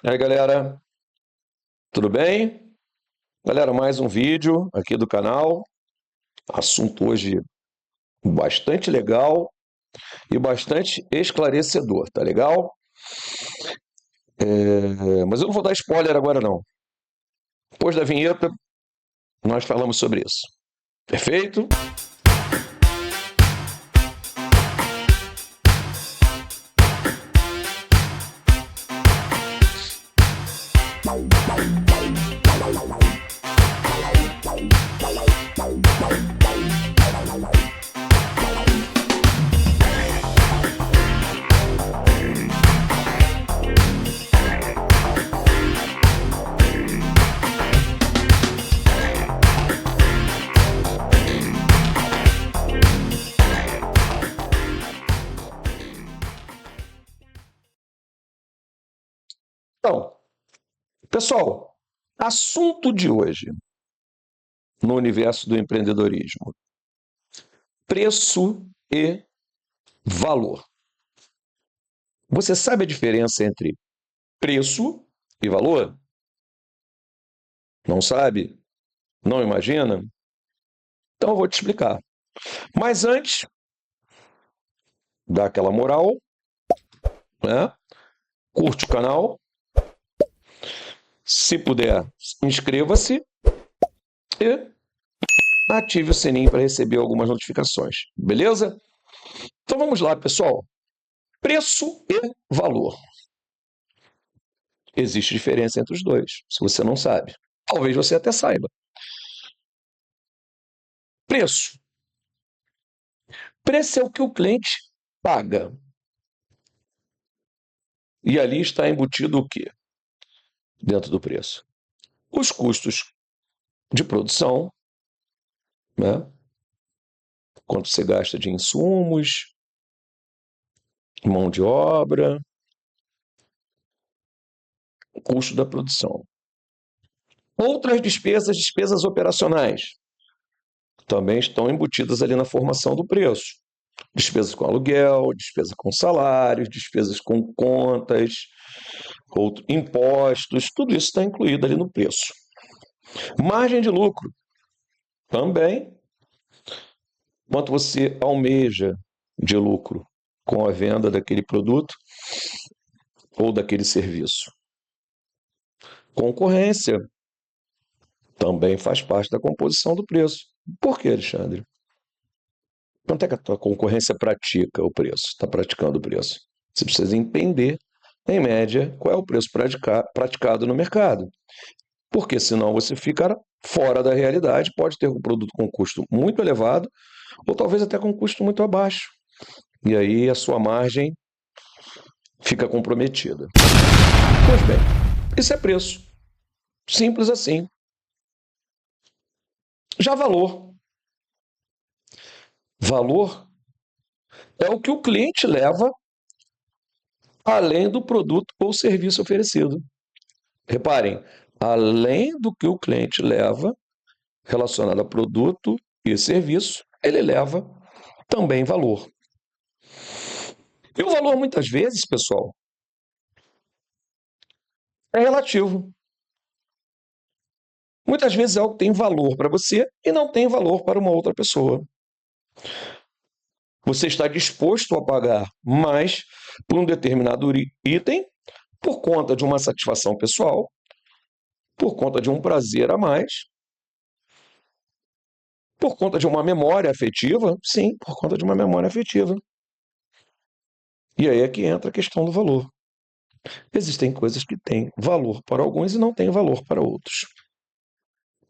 E aí, galera, tudo bem? Galera, mais um vídeo aqui do canal. Assunto hoje bastante legal e bastante esclarecedor, tá legal? Mas eu não vou dar spoiler agora não. Depois da vinheta, nós falamos sobre isso. Perfeito? Então, pessoal, assunto de hoje no universo do empreendedorismo: preço e valor. Você sabe a diferença entre preço e valor? Não sabe? Não imagina? Então eu vou te explicar. Mas antes, dá aquela moral, né? Curte o canal. Se puder, inscreva-se e ative o sininho para receber algumas notificações. Beleza? Então vamos lá, pessoal. Preço e valor. Existe diferença entre os dois, se você não sabe. Talvez você até saiba. Preço. Preço é o que o cliente paga. E ali está embutido o quê? Dentro do preço. Os custos de produção, né? Quanto você gasta de insumos, mão de obra, custo da produção. Outras despesas operacionais, também estão embutidas ali na formação do preço. Despesas com aluguel, despesa com salários, despesas com contas, impostos, tudo isso está incluído ali no preço. Margem de lucro, também. Quanto você almeja de lucro com a venda daquele produto ou daquele serviço. Concorrência também faz parte da composição do preço. Por que, Alexandre? Quanto é que a tua concorrência pratica o preço? Está praticando o preço? Você precisa entender, em média, qual é o preço praticado no mercado. Porque senão você fica fora da realidade, pode ter um produto com custo muito elevado, ou talvez até com custo muito abaixo. E aí a sua margem fica comprometida. Pois bem, isso é preço. Simples assim. Já valor. Valor é o que o cliente leva além do produto ou serviço oferecido. Reparem, além do que o cliente leva relacionado a produto e serviço, ele leva também valor. E o valor, muitas vezes, pessoal, é relativo. Muitas vezes algo tem valor para você e não tem valor para uma outra pessoa. Você está disposto a pagar mais por um determinado item por conta de uma satisfação pessoal, por conta de um prazer a mais, por conta de uma memória afetiva? Sim, por conta de uma memória afetiva. E aí é que entra a questão do valor. Existem coisas que têm valor para alguns e não têm valor para outros.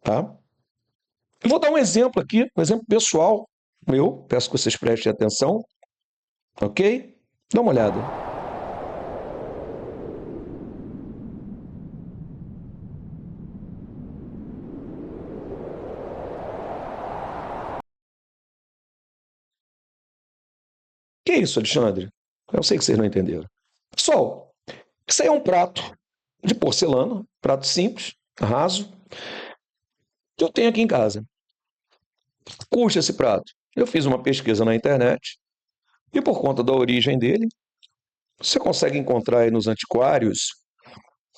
Tá? Eu vou dar um exemplo aqui, um exemplo pessoal meu, peço que vocês prestem atenção, ok? Dá uma olhada. Que isso, Alexandre? Eu sei que vocês não entenderam. Pessoal, isso aí é um prato de porcelana, prato simples, raso, que eu tenho aqui em casa. Custa esse prato? Eu fiz uma pesquisa na internet e por conta da origem dele, você consegue encontrar aí nos antiquários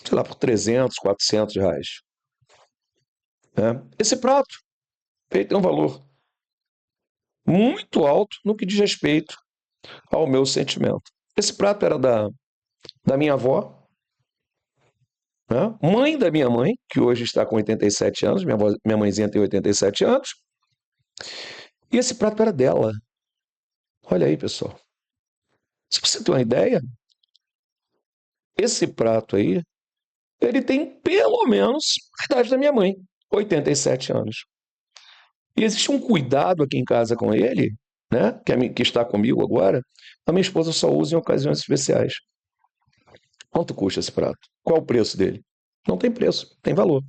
sei lá, por 300, 400 reais. Né? Esse prato ele tem um valor muito alto no que diz respeito ao meu sentimento. Esse prato era da minha avó, né? Mãe da minha mãe, que hoje está com 87 anos, minha mãezinha tem 87 anos, e esse prato era dela. Olha aí, pessoal. Se você tem uma ideia, esse prato aí, ele tem pelo menos a idade da minha mãe, 87 anos. E existe um cuidado aqui em casa com ele, né? Que está comigo agora. A minha esposa só usa em ocasiões especiais. Quanto custa esse prato? Qual o preço dele? Não tem preço, tem valor.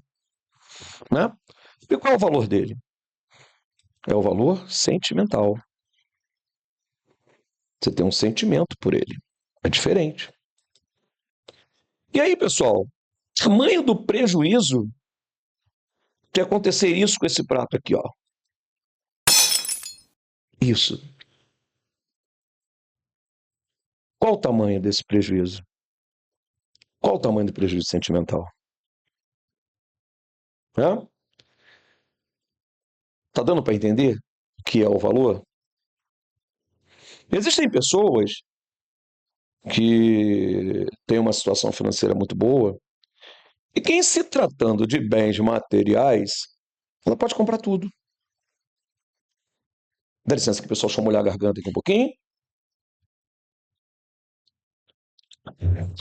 Né? E qual é o valor dele? É o valor sentimental. Você tem um sentimento por ele. É diferente. E aí, pessoal, tamanho do prejuízo de acontecer isso com esse prato aqui, ó. Isso. Qual o tamanho desse prejuízo? Qual o tamanho do prejuízo sentimental? Né? Tá dando para entender o que é o valor? Existem pessoas que têm uma situação financeira muito boa e que, em se tratando de bens materiais, ela pode comprar tudo. Dá licença que o pessoal deixa eu molhar a garganta aqui um pouquinho.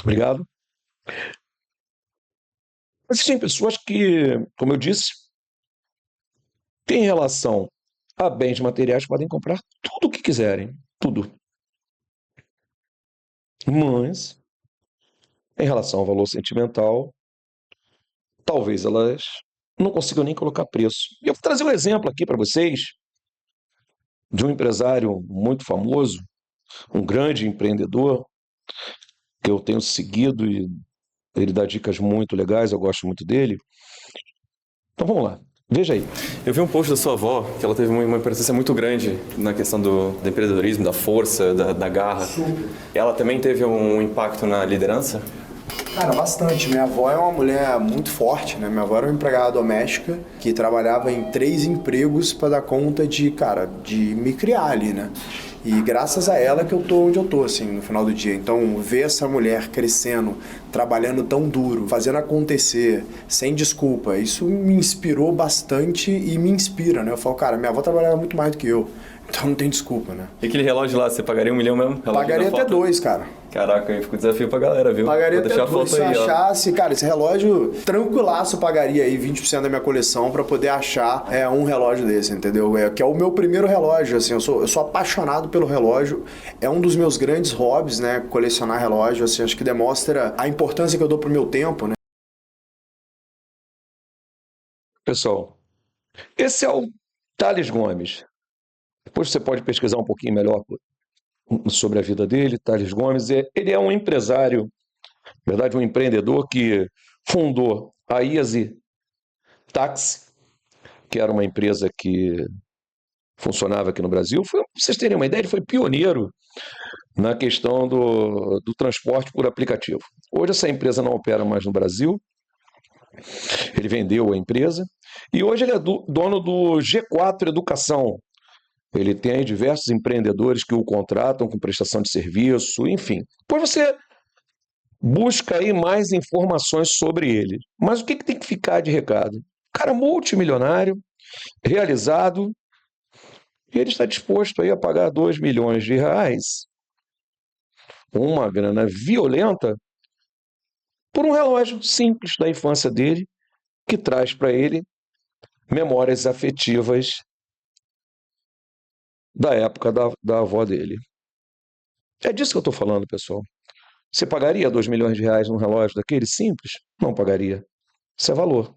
Obrigado. Existem pessoas que, como eu disse, têm relação a bens materiais, podem comprar tudo o que quiserem. Tudo. Mas, em relação ao valor sentimental, talvez elas não consigam nem colocar preço. E eu vou trazer um exemplo aqui para vocês de um empresário muito famoso, um grande empreendedor, que eu tenho seguido e ele dá dicas muito legais, eu gosto muito dele. Então vamos lá, veja aí. Eu vi um post da sua avó, que ela teve uma importância muito grande na questão do empreendedorismo, da força, da garra. Ela também teve um impacto na liderança? Cara, bastante. Minha avó é uma mulher muito forte, né? Minha avó era uma empregada doméstica que trabalhava em 3 empregos para dar conta de me criar ali, né? E graças a ela que eu tô onde eu tô, assim, no final do dia. Então, ver essa mulher crescendo, trabalhando tão duro, fazendo acontecer, sem desculpa, isso me inspirou bastante e me inspira, né? Eu falo, cara, minha avó trabalhava muito mais do que eu, então não tem desculpa, né? E aquele relógio lá, você pagaria 1 milhão mesmo? Relógio Pagaria até 2, cara. Caraca, aí fica o desafio pra galera, viu? Pagaria Vou deixar até a 2, foto se eu aí, ó. achasse, cara, esse relógio tranquilaço pagaria aí 20% da minha coleção pra poder achar um relógio desse, entendeu? Que é o meu primeiro relógio, assim, eu sou apaixonado pelo relógio, é um dos meus grandes hobbies, né, colecionar relógio, assim, acho que demonstra a importância que eu dou pro meu tempo, né? Pessoal, esse é o Thales Gomes. Depois você pode pesquisar um pouquinho melhor sobre a vida dele. Thales Gomes, ele é um empresário, na verdade, um empreendedor que fundou a Easy Taxi, que era uma empresa que funcionava aqui no Brasil. Pra vocês terem uma ideia, ele foi pioneiro na questão do transporte por aplicativo. Hoje essa empresa não opera mais no Brasil, ele vendeu a empresa, e hoje ele é dono do G4 Educação. Ele tem diversos empreendedores que o contratam com prestação de serviço, enfim. Depois você busca aí mais informações sobre ele. Mas o que tem que ficar de recado? Cara multimilionário, realizado, e ele está disposto aí a pagar 2 milhões de reais, uma grana violenta, por um relógio simples da infância dele, que traz para ele memórias afetivas da época da avó dele. É disso que eu estou falando, pessoal. Você pagaria 2 milhões de reais num relógio daquele simples? Não pagaria. Isso é valor.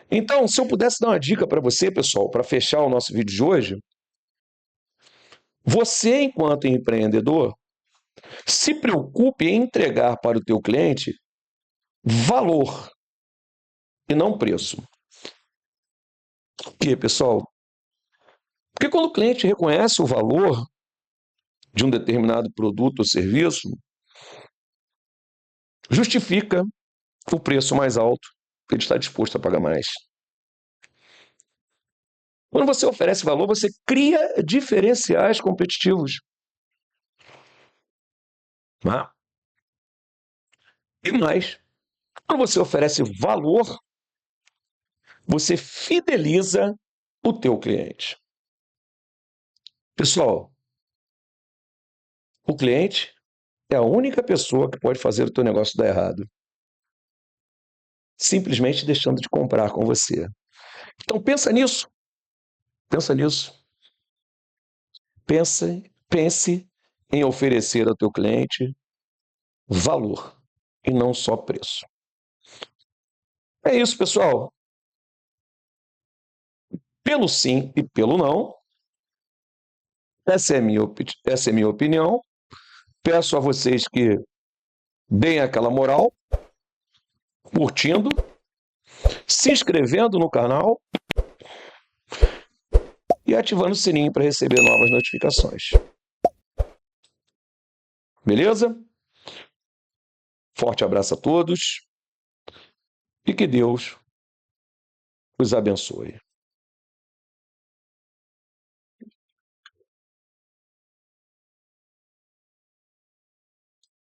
Então, se eu pudesse dar uma dica para você, pessoal, para fechar o nosso vídeo de hoje, você, enquanto empreendedor, se preocupe em entregar para o teu cliente valor e não preço. Por quê, pessoal? Porque quando o cliente reconhece o valor de um determinado produto ou serviço, justifica o preço mais alto que ele está disposto a pagar mais. Quando você oferece valor, você cria diferenciais competitivos. Né? E mais, quando você oferece valor, você fideliza o teu cliente. Pessoal, o cliente é a única pessoa que pode fazer o teu negócio dar errado. Simplesmente deixando de comprar com você. Então pensa nisso. Pensa nisso. Pense em oferecer ao teu cliente valor e não só preço. É isso, pessoal. Pelo sim e pelo não, essa é a minha opinião. Peço a vocês que deem aquela moral, curtindo, se inscrevendo no canal e ativando o sininho para receber novas notificações. Beleza? Forte abraço a todos e que Deus os abençoe.